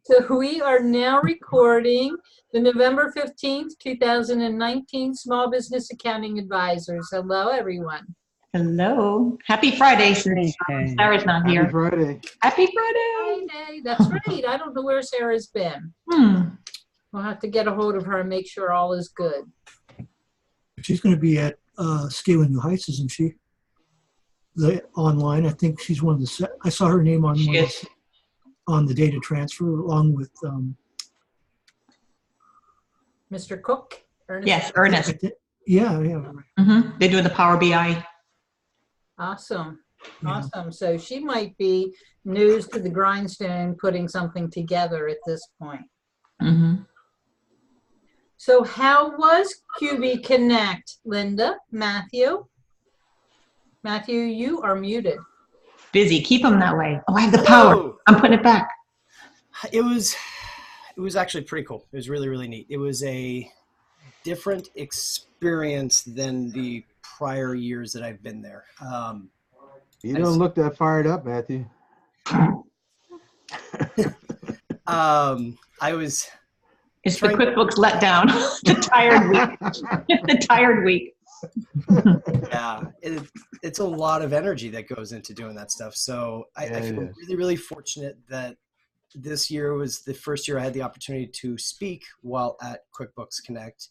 So we are now recording the November 15th, 2019 Small Business Accounting Advisors. Hello, everyone. Hello. Happy Friday since Sarah's not here. Happy Friday. Happy Friday. Friday. That's right. I don't know where Sarah's been. We'll have to get a hold of her and make sure all is good. She's going to be at Scaling New Heights, isn't she? Online. I think she's one of the. I saw her name on on the data transfer along with. Mr. Cook? Ernest. Yes, Ernest. Yeah. Right. They're doing the Power BI. Awesome. Awesome. So she might be news to the grindstone, putting something together at this point. So how was QB Connect, Linda? Matthew? Matthew, you are muted. Busy. Keep them that way. Oh, I have the power. Oh. I'm putting it back. It was actually pretty cool. It was really, really neat. It was a different experience than the prior years that I've been there. You don't look that fired up, Matthew. I was. It's the QuickBooks letdown. The tired week. The tired week. Yeah, it's a lot of energy that goes into doing that stuff. So I feel really, really fortunate that this year was the first year I had the opportunity to speak while at QuickBooks Connect.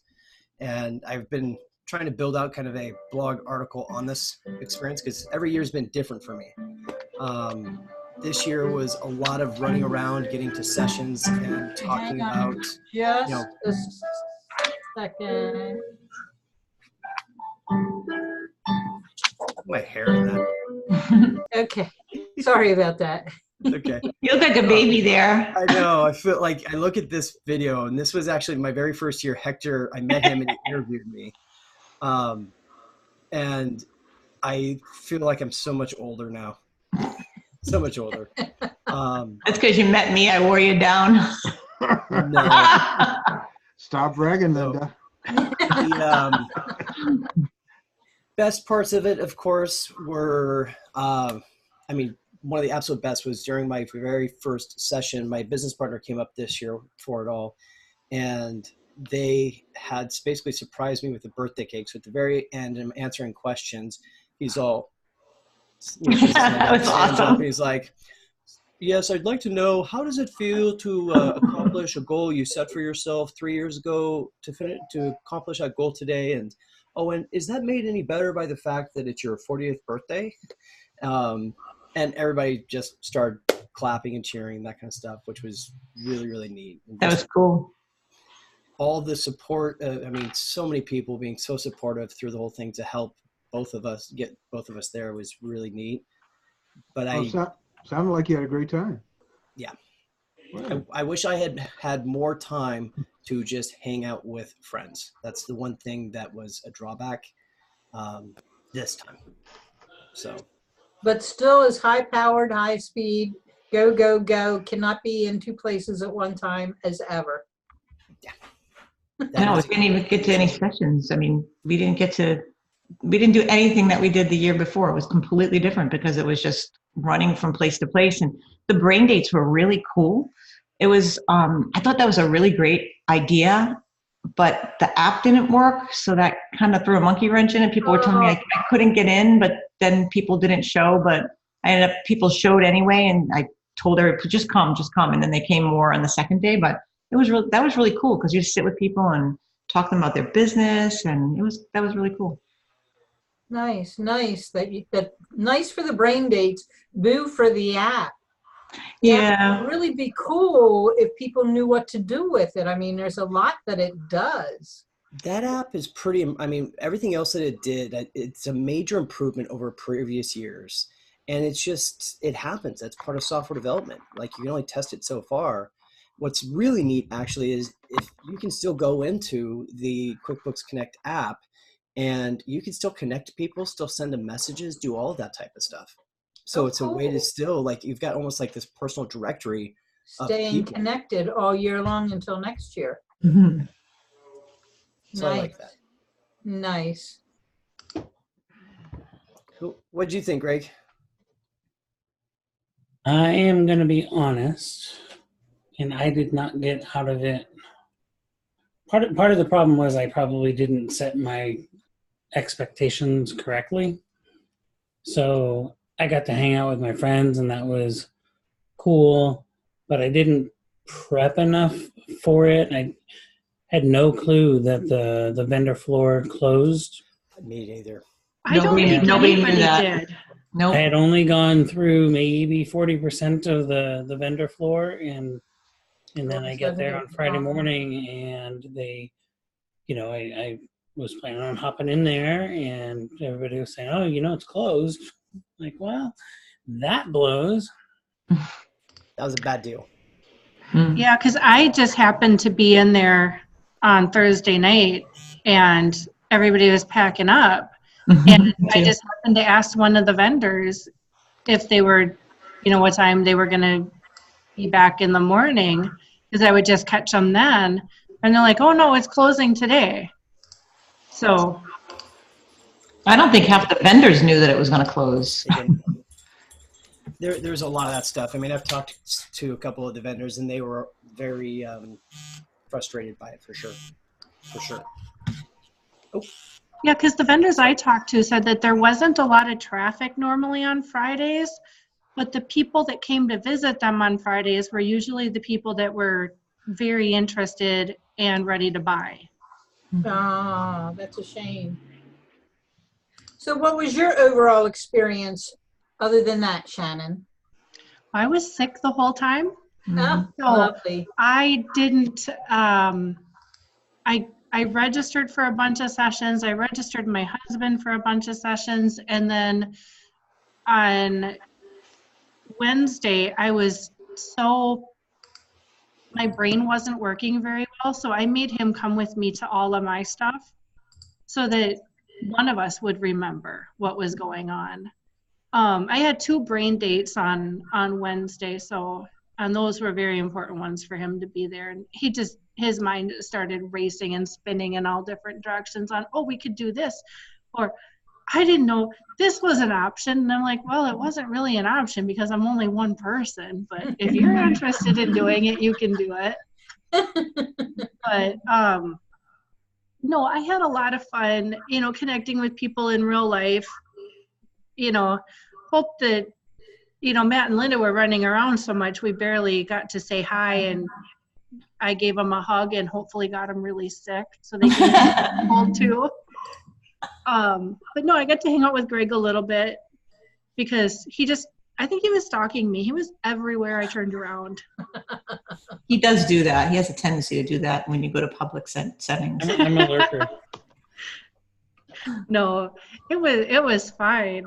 And I've been trying to build out kind of a blog article on this experience because every year has been different for me. This year was a lot of running around, getting to sessions and talking about, just a second. My hair in that. Okay. Sorry about that. Okay. You look like a baby there. I know. I feel like I look at this video, and this was actually my very first year. Hector, I met him and he interviewed me. And I feel like I'm so much older now. So much older. That's because you met me. I wore you down. No. Stop bragging, Linda. The best parts of it, of course, were, one of the absolute best was during my very first session. My business partner came up this year for it all, and they had basically surprised me with a birthday cake. So at the very end, I'm answering questions. He's all, that was awesome. He's like, yes, I'd like to know, how does it feel to accomplish a goal you set for yourself 3 years ago to accomplish that goal today? And is that made any better by the fact that it's your 40th birthday? And everybody just started clapping and cheering and that kind of stuff, which was really, really neat. That was cool. All the support, so many people being so supportive through the whole thing to help get both of us there was really neat. But sounded like you had a great time. Yeah. Wow. I wish I had more time to just hang out with friends. That's the one thing that was a drawback this time. So. But still is high-powered, high-speed, go, go, go, cannot be in two places at one time as ever. Yeah. No, we didn't even get to any sessions. I mean, we didn't do anything that we did the year before. It was completely different because it was just running from place to place. And the brain dates were really cool. It was, I thought that was a really great idea, but the app didn't work. So that kind of threw a monkey wrench in it. People were telling me I couldn't get in, but then people didn't show, but people showed anyway. And I told everybody, just come. And then they came more on the second day, but that was really cool because you just sit with people and talk to them about their business. And that was really cool. Nice. Nice for the brain dates, boo for the app. Yeah. It would really be cool if people knew what to do with it. I mean, there's a lot that it does. That app is pretty, everything else that it did, it's a major improvement over previous years. And it happens. That's part of software development. Like, you can only test it so far. What's really neat actually is if you can still go into the QuickBooks Connect app and you can still connect to people, still send them messages, do all of that type of stuff. So it's cool. A way to still, like, you've got almost like this personal directory. Staying connected all year long until next year. Mm-hmm. So nice. I like that. Nice. What did you think, Greg? I am going to be honest. and I did not get out of it. Part of the problem was I probably didn't set my expectations correctly. So I got to hang out with my friends, and that was cool, but I didn't prep enough for it. I had no clue that the vendor floor closed. Me neither. I don't think Nobody knew anybody that. did. I Nope. had only gone through maybe 40% of the vendor floor, and then I get there on Friday morning, and they, I was planning on hopping in there, and everybody was saying, "Oh, it's closed." Like, well, that blows. That was a bad deal. Yeah, because I just happened to be in there on Thursday night, and everybody was packing up. And I just happened to ask one of the vendors if they were, what time they were going to be back in the morning, because I would just catch them then. And they're like, "Oh, no, it's closing today." So I don't think half the vendors knew that it was going to close. There's a lot of that stuff. I mean, I've talked to a couple of the vendors, and they were very frustrated by it, for sure. Oh. yeah, because the vendors I talked to said that there wasn't a lot of traffic normally on Fridays, but the people that came to visit them on Fridays were usually the people that were very interested and ready to buy. Oh, that's a shame. So what was your overall experience other than that, Shannon? I was sick the whole time. Oh, So lovely. I didn't, I registered for a bunch of sessions. I registered my husband for a bunch of sessions. And then on Wednesday, my brain wasn't working very well. So I made him come with me to all of my stuff so that one of us would remember what was going on. I had 2 brain dates on Wednesday, and those were very important ones for him to be there. And his mind started racing and spinning in all different directions on, oh, we could do this, or I didn't know this was an option. And I'm like, well, it wasn't really an option because I'm only one person, but if you're interested in doing it, you can do it. But no, I had a lot of fun, connecting with people in real life. Hope that, Matt and Linda were running around so much, we barely got to say hi, and I gave them a hug and hopefully got them really sick so they can get cold too. But no, I got to hang out with Greg a little bit because I think he was stalking me. He was everywhere I turned around. He does do that. He has a tendency to do that when you go to public settings. I'm a lurker. No, it was fine.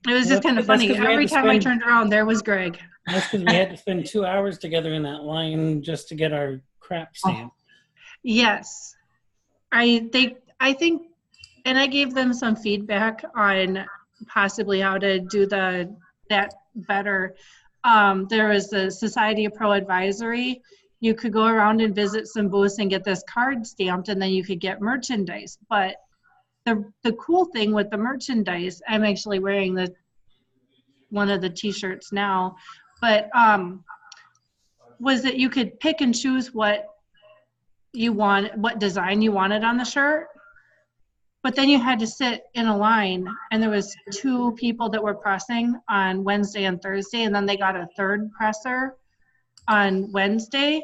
It was just kind of funny. Every time I turned around, there was Greg. That's because we had to spend 2 hours together in that line just to get our crap stamped. Yes, I think, and I gave them some feedback on possibly how to do that better. There was the Society of Pro Advisory. You could go around and visit some booths and get this card stamped, and then you could get merchandise. But the cool thing with the merchandise, I'm actually wearing one of the t-shirts now, but was that you could pick and choose what design you wanted on the shirt. But then you had to sit in a line, and there was 2 people that were pressing on Wednesday and Thursday, and then they got a 3rd presser on Wednesday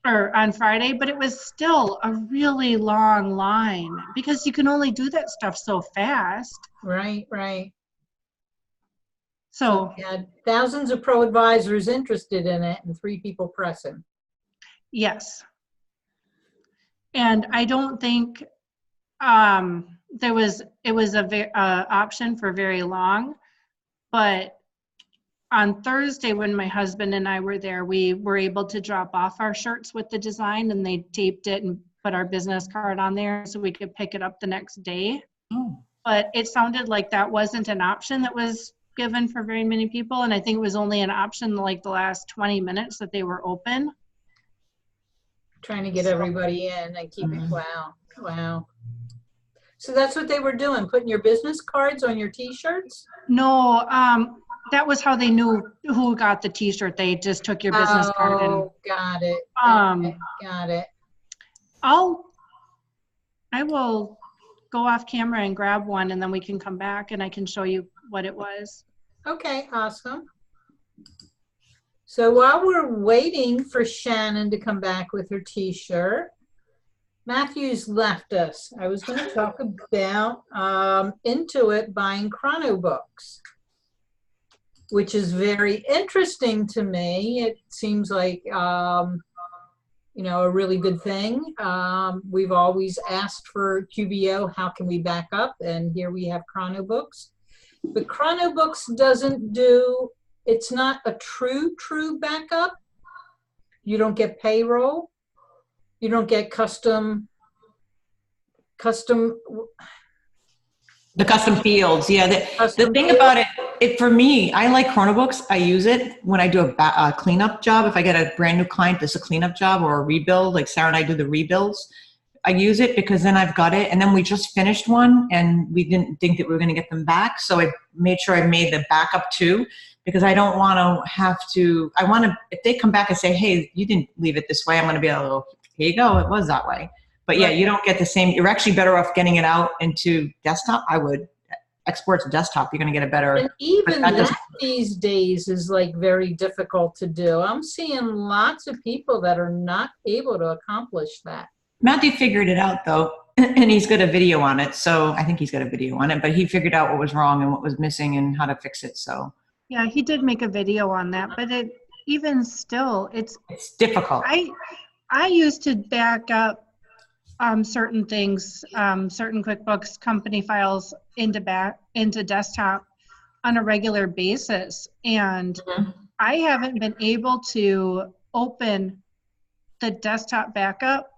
or on Friday, but it was still a really long line because you can only do that stuff so fast. Right. So you had thousands of pro advisors interested in it and 3 people pressing. yes. And I don't think it was a option for very long, but on Thursday when my husband and I were there, we were able to drop off our shirts with the design, and they taped it and put our business card on there so we could pick it up the next day. Oh. But it sounded like that wasn't an option that was given for very many people, and I think it was only an option like the last 20 minutes that they were open. Trying to get everybody in and keep it. Wow. So that's what they were doing, putting your business cards on your t-shirts? No, that was how they knew who got the T-shirt. They just took your business card and Oh, got it. Um, Okay, got it. I will go off camera and grab one, and then we can come back and I can show you what it was. Okay, awesome. So while we're waiting for Shannon to come back with her T-shirt, Matthew's left us. I was going to talk about Intuit buying Chronobooks, which is very interesting to me. It seems like, you know, a really good thing. We've always asked for QBO, how can we back up? And here we have Chronobooks. But Chronobooks doesn't do, it's not a true backup. You don't get payroll. You don't get custom. The custom fields, yeah. The thing about it for me, I like Chronobooks. I use it when I do a cleanup job. If I get a brand new client that's a cleanup job or a rebuild, like Sarah and I do the rebuilds, I use it because then I've got it. And then we just finished one and we didn't think that we were going to get them back. So I made sure I made the backup too, because I don't want to have to, I want to, if they come back and say, hey, you didn't leave it this way, I'm going to be able to, here you go, it was that way. But yeah, you don't get the same, you're actually better off getting it out into desktop. I would export to desktop, you're going to get a better. And even that these days is like very difficult to do. I'm seeing lots of people that are not able to accomplish that. Matthew figured it out though, and he's got a video on it. So I think he's got a video on it, but he figured out what was wrong and what was missing and how to fix it. So Yeah, he did make a video on that, but even still, it's difficult. I used to back up certain things, certain QuickBooks company files into desktop on a regular basis, and I haven't been able to open the desktop backup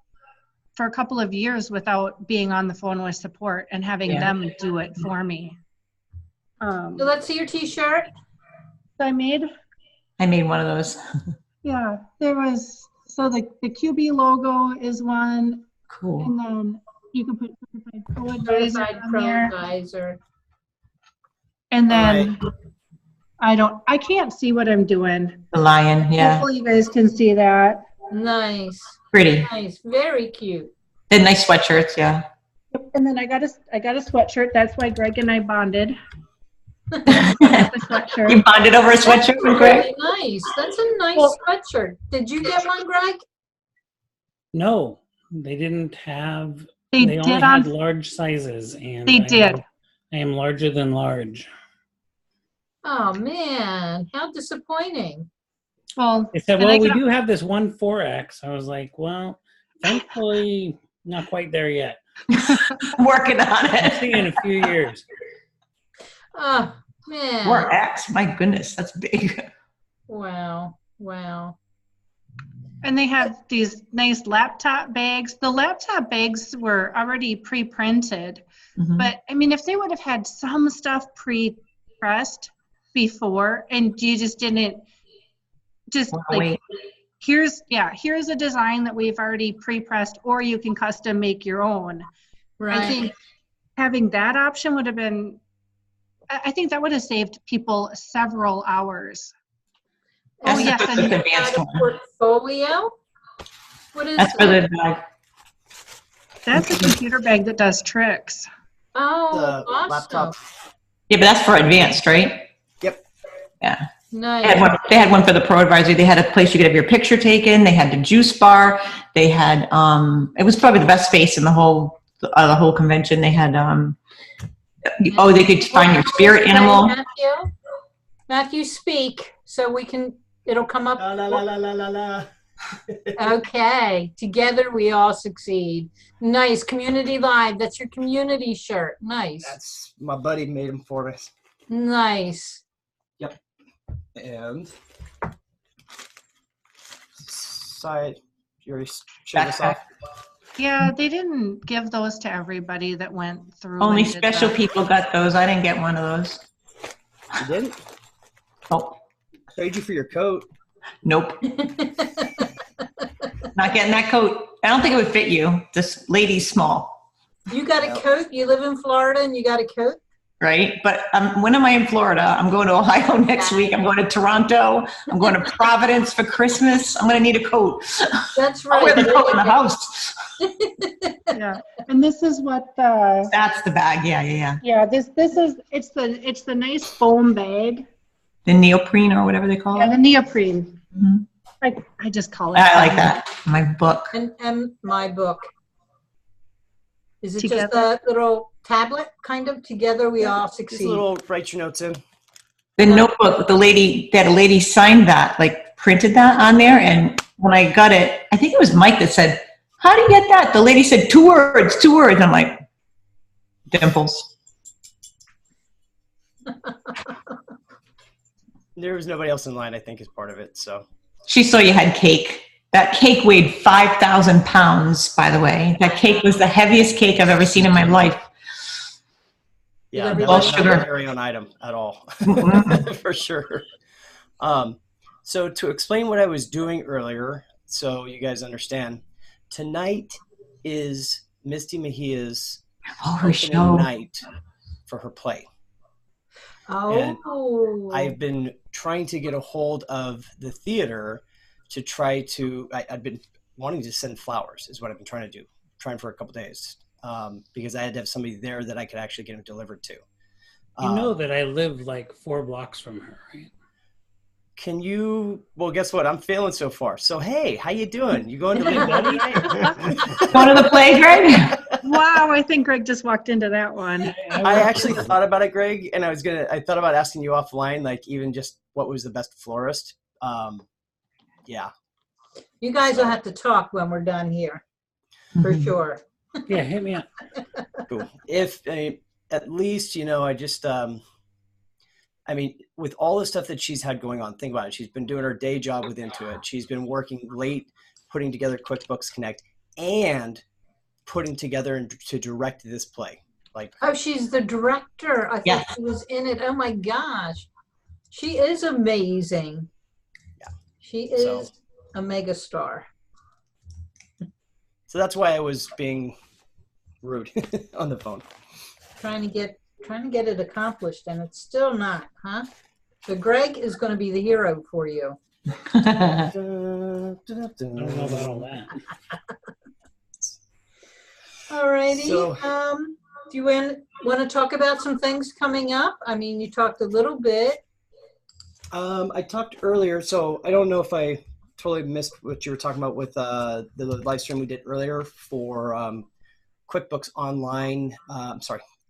for a couple of years without being on the phone with support and having them do it for me. So let's see your T-shirt. I made one of those. Yeah, there was, so the QB logo is one. Cool. And then you can put certified pro advisor Certified on Pro there. Advisor. And then I can't see what I'm doing. The lion, yeah. Hopefully you guys can see that. Nice. Pretty. Nice. Very cute. And nice sweatshirts, yeah. And then I got a sweatshirt. That's why Greg and I bonded. The sweatshirt. You bonded over a sweatshirt with Greg? Really nice. That's a nice sweatshirt. Did you get one, Greg? No, they didn't have. They only did had on. large sizes, and They did. I am larger than large. Oh man, how disappointing. Well, They said, and well, we got- do have this 1.4X. I was like, well, thankfully, not quite there yet. Working on I'll it. see you in a few years. Oh man. 4X, my goodness, that's big. Wow. Wow. And they have these nice laptop bags. The laptop bags were already pre-printed. But I mean, if they would have had some stuff pre-pressed before and you just didn't like, here's a design that we've already pre-pressed, or you can custom make your own. Right. I think having that option would have been, I think that would have saved people several hours. That's yes, the and advanced one. Portfolio? What is That's for that? the bag. that's a computer bag that does tricks. Oh, The awesome. laptop. Yeah, but that's for advanced, right? Yep. Yeah. Nice. They had one for the pro advisory. They had a place you could have your picture taken. They had the juice bar. They had it was probably the best space in the whole convention. They had they could find your spirit animal. Matthew, speak so we can. It'll come up. La la la la la la la. Okay, together we all succeed. Nice. Community Live. That's your community shirt. Nice. That's my buddy made them for us. Nice. Yep. And side, you already showed us off. Yeah, they didn't give those to everybody that went through. Only and did special that. people got those. I didn't get one of those. You didn't? Oh, I trade you for your coat. nope. Not getting that coat. I don't think it would fit you. This lady's small. You got a coat? You live in Florida and you got a coat? right? But when am I in Florida? I'm going to Ohio next week. I'm going to Toronto. I'm going to Providence for Christmas. I'm going to need a coat. That's I'll wear right. the coat in the house. Yeah. And this is what the, That's the bag. Yeah. yeah, this is, it's the nice foam bag. The neoprene or whatever they call Yeah, the it. neoprene. Mhm. I just call it. I like that. My book. And my book. Is it just Together? a little tablet kind of? Together we all Just succeed. a little write your notes in. The notebook, a lady signed that, like printed that on there. And when I got it, I think it was Mike that said, "How do you get that?" The lady said, two words. I'm like, dimples. There was nobody else in line, I think, is part of it. So She saw you had cake. That cake weighed 5,000 pounds, by the way. That cake was the heaviest cake I've ever seen in my life. yeah, everybody that was sugar? not a carry-on item at all, for sure. So to explain what I was doing earlier, so you guys understand, tonight is Misty Mejia's Oh, her opening show. night for her play. Oh. I've been trying to get a hold of the theater to try to, I've been wanting to send flowers is what I've been trying to do, trying for a couple days, because I had to have somebody there that I could actually get them delivered to. You know that I live like 4 blocks from her, right? Can you, well, guess what? I'm failing so far. So, hey, how you doing? You going to Lake Buddy? Going to the play, Greg? Wow, I think Greg just walked into that one. I actually thought about it, Greg, and I thought about asking you offline, like even just what was the best florist. Yeah. You guys will have to talk when we're done here, for sure. Yeah, hit me up. Cool. If at least, I just, with all the stuff that she's had going on, think about it. She's been doing her day job with Intuit. She's been working late, putting together QuickBooks Connect, and putting together to direct this play. Oh, she's the director. I thought Yes. she was in it. Oh my gosh. She is amazing. Yeah. She is a mega star. So that's why I was being rude on the phone. Trying to get it accomplished, and it's still not, huh? So Greg is going to be the hero for you. I don't know about all that. All righty. So- Do you want to talk about some things coming up? I mean, you talked a little bit. I talked earlier, so I don't know if I totally missed what you were talking about with the live stream we did earlier for QuickBooks Online.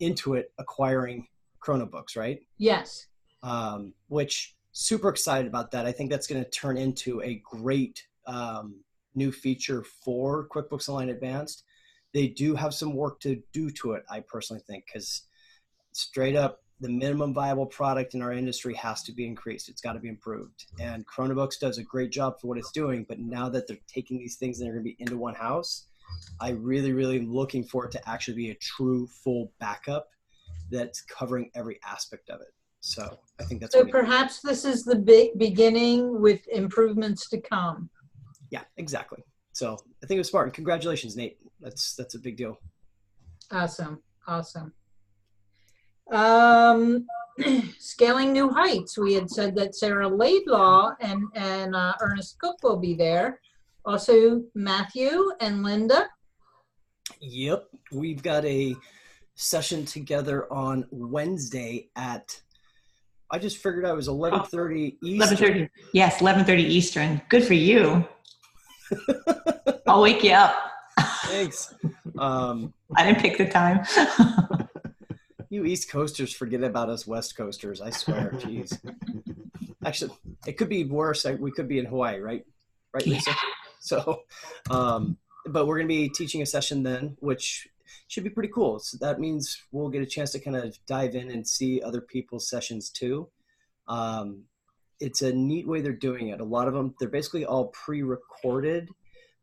Intuit acquiring Chronobooks, right? Yes. Which super excited about that. I think that's going to turn into a great new feature for QuickBooks Online Advanced. They do have some work to do to it, I personally think, because straight up, the minimum viable product in our industry has to be increased. It's got to be improved. And Chronobooks does a great job for what it's doing, but now that they're taking these things and they're going to be into one house, I really, really am looking for it to actually be a true full backup that's covering every aspect of it. So I think that's So what perhaps this is the beginning with improvements to come. Yeah, exactly. So I think it was smart. And congratulations, Nate. That's a big deal. Awesome. Scaling New Heights. We had said that Sarah Laidlaw and Ernest Cook will be there. Also Matthew and Linda. Yep. We've got a session together on Wednesday at, I just figured out it was 11:30 Eastern. 11:30. Yes, 11:30 Eastern. Good for you. I'll wake you up. Thanks. I didn't pick the time. You East Coasters forget about us West Coasters. I swear. Jeez. Actually, it could be worse. We could be in Hawaii, right? Right, Lisa? So, but we're going to be teaching a session then, which should be pretty cool. So that means we'll get a chance to kind of dive in and see other people's sessions too. It's a neat way they're doing it. A lot of them, they're basically all pre-recorded,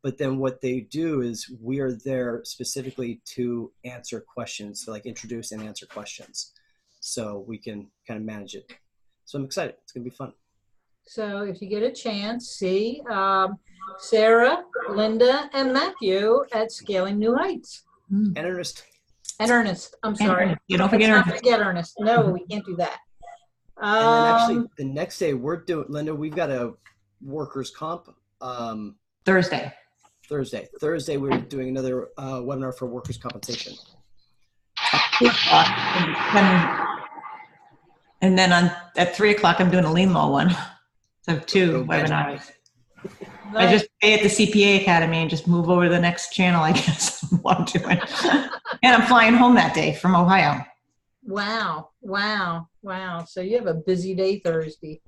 but then what they do is we are there specifically to answer questions, to like introduce and answer questions. So we can kind of manage it. So I'm excited. It's going to be fun. So if you get a chance, see Sarah, Linda, and Matthew at Scaling New Heights. And Ernest. And Ernest, I'm sorry. You don't forget Let's not Ernest. forget Ernest. No, we can't do that. And then actually, the next day we're doing, Linda, we've got a workers' comp. Thursday. Thursday, we're doing another webinar for workers' compensation. And then at 3 o'clock, I'm doing a lien law one. So I have 2 Okay. webinars. I just stay at the CPA Academy and just move over to the next channel, I guess, what I'm doing. And I'm flying home that day from Ohio. Wow. So you have a busy day Thursday.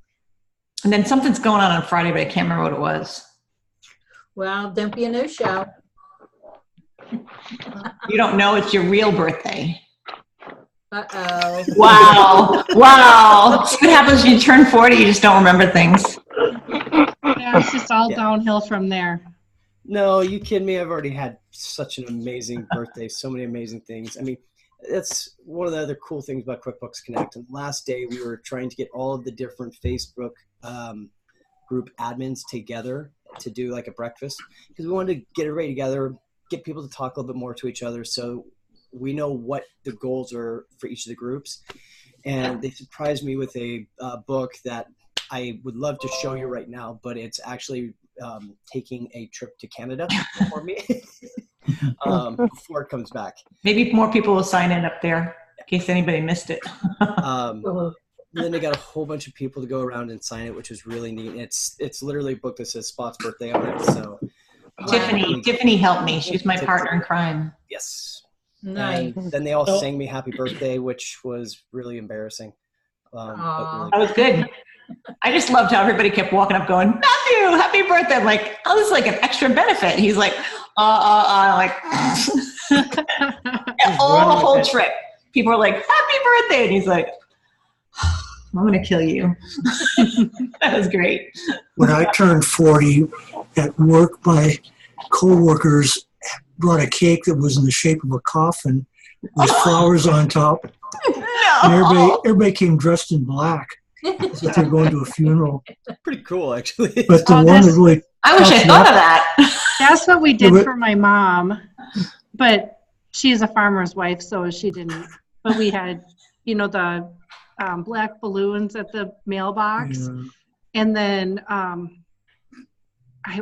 And then something's going on Friday, but I can't remember what it was. Well, don't be a no-show. You don't know it's your real birthday. Uh-oh. Wow. See what happens when you turn 40, you just don't remember things. Yeah, it's just all downhill from there. No, you kidding me? I've already had such an amazing birthday, so many amazing things. I mean, that's one of the other cool things about QuickBooks Connect. And last day, we were trying to get all of the different Facebook group admins together to do like a breakfast, because we wanted to get everybody together, get people to talk a little bit more to each other, so we know what the goals are for each of the groups. And they surprised me with a book that I would love to show you right now, but it's actually taking a trip to Canada for me before it comes back. Maybe more people will sign in up there in case anybody missed it. Then they got a whole bunch of people to go around and sign it, which is really neat. It's literally a book that says Spot's birthday on it. So Tiffany helped me. She's my partner in crime. Yes. Nice. And then they all sang me happy birthday, which was really embarrassing. But really That was good. I just loved how everybody kept walking up going, Matthew, happy birthday. I'm like, oh, this is like an extra benefit. He's like, like, all the whole trip. People are like, happy birthday. And he's like, I'm going to kill you. That was great. When I turned 40 at work, my coworkers brought a cake that was in the shape of a coffin with flowers on top. And everybody came dressed in black. As if they're going to a funeral. pretty cool, actually. But the one that really I wish I thought of that. That's what we did for my mom, but she's a farmer's wife, so she didn't. But we had, the black balloons at the mailbox, and then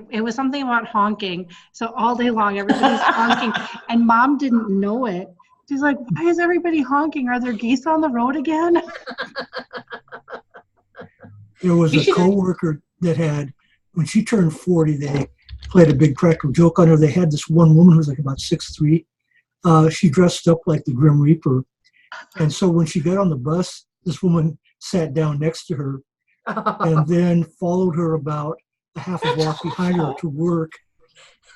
it was something about honking. So all day long, everybody's honking, and Mom didn't know it. She's like, "Why is everybody honking? Are there geese on the road again?" There was a coworker that had, when she turned 40, they played a big practical joke on her. They had this one woman who was like about 6'3". She dressed up like the Grim Reaper. And so when she got on the bus, this woman sat down next to her and then followed her about a half a block behind her to work.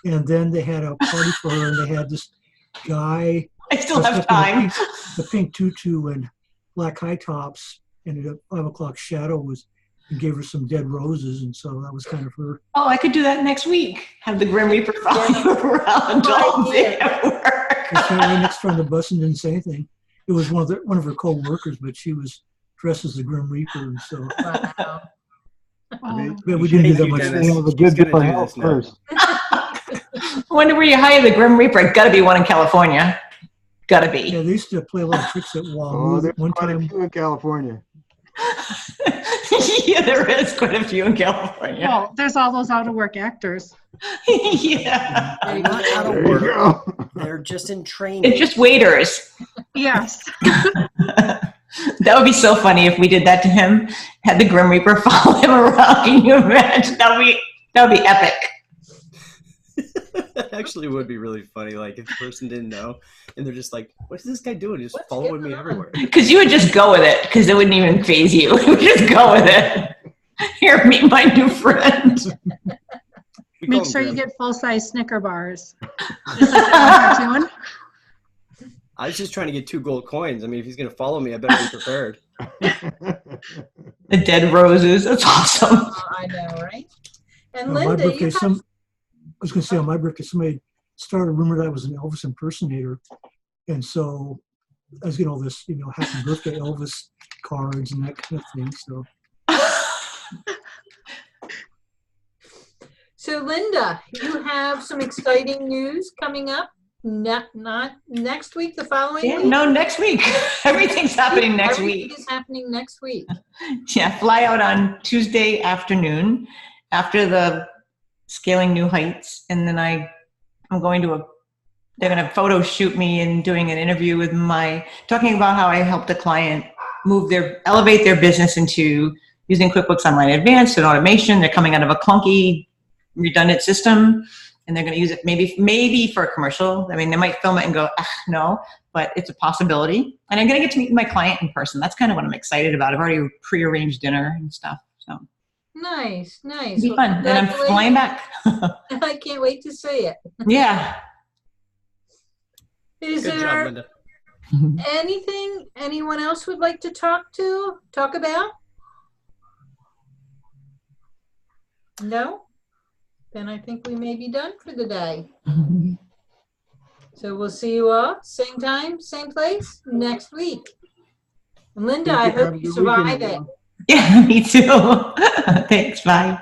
And then they had a party for her, and they had this guy. I still have time. The pink tutu and black high tops, and at 5 o'clock shadow and gave her some dead roses, and so that was kind of her. Oh, I could do that next week. Have the Grim Reaper follow you around all day at work. She sat right next to her on the bus and didn't say anything. It was one of her co-workers, but she was dressed as the Grim Reaper, and so. Wow. But we didn't do that much. They have a good He's gonna for do health this now. first. I wonder where you hire the Grim Reaper. Got to be one in California. Got to be. Yeah, they used to play a lot of tricks at Oh, Wall. there's One quite a time, few in California. Yeah, there is quite a few in California. Well, there's all those out-of-work actors. Yeah. They're not out of There you work. go. They're just in training. It's just waiters. Yes. That would be so funny if we did that to him. Had the Grim Reaper follow him around. Can you imagine? That would be epic. That actually would be really funny. Like if the person didn't know, and they're just like, "What is this guy doing? Just following me everywhere." Because you would just go with it. Because it wouldn't even faze you. You would just go with it. Here, meet my new friend. We Make call him sure you Grim. get full-size Snicker bars. Just like that cartoon. I was just trying to get 2 gold coins. I mean, if he's gonna follow me, I better be prepared. The dead roses. That's awesome. I know, right? And on my Linda, birthday, you have, I was going to say on my birthday, somebody started a rumor that I was an Elvis impersonator, and so I was getting all this, happy birthday Elvis cards and that kind of thing. So. so Linda, you have some exciting news coming up. Not next week, the following Yeah, week? no, next week. Everything's happening next Everything week. is happening next week. Yeah, fly out on Tuesday afternoon after the Scaling New Heights, and then I'm going to they're going to photo shoot me and doing an interview with talking about how I helped a client elevate their business into using QuickBooks Online Advanced and automation. They're coming out of a clunky, redundant system, and they're going to use it maybe for a commercial. I mean, they might film it and go, no, but it's a possibility. And I'm going to get to meet my client in person. That's kind of what I'm excited about. I've already prearranged dinner and stuff. So Nice. it'll be fun. And I'm flying back. I can't wait to see it. Yeah. Is Good job, there Linda. anything anyone else would like to talk about? No? Then I think we may be done for the day. So we'll see you all same time, same place next week. And Linda, I Take care. Have hope a you good weekend, survive it. everyone. Yeah, me too. Thanks. Bye.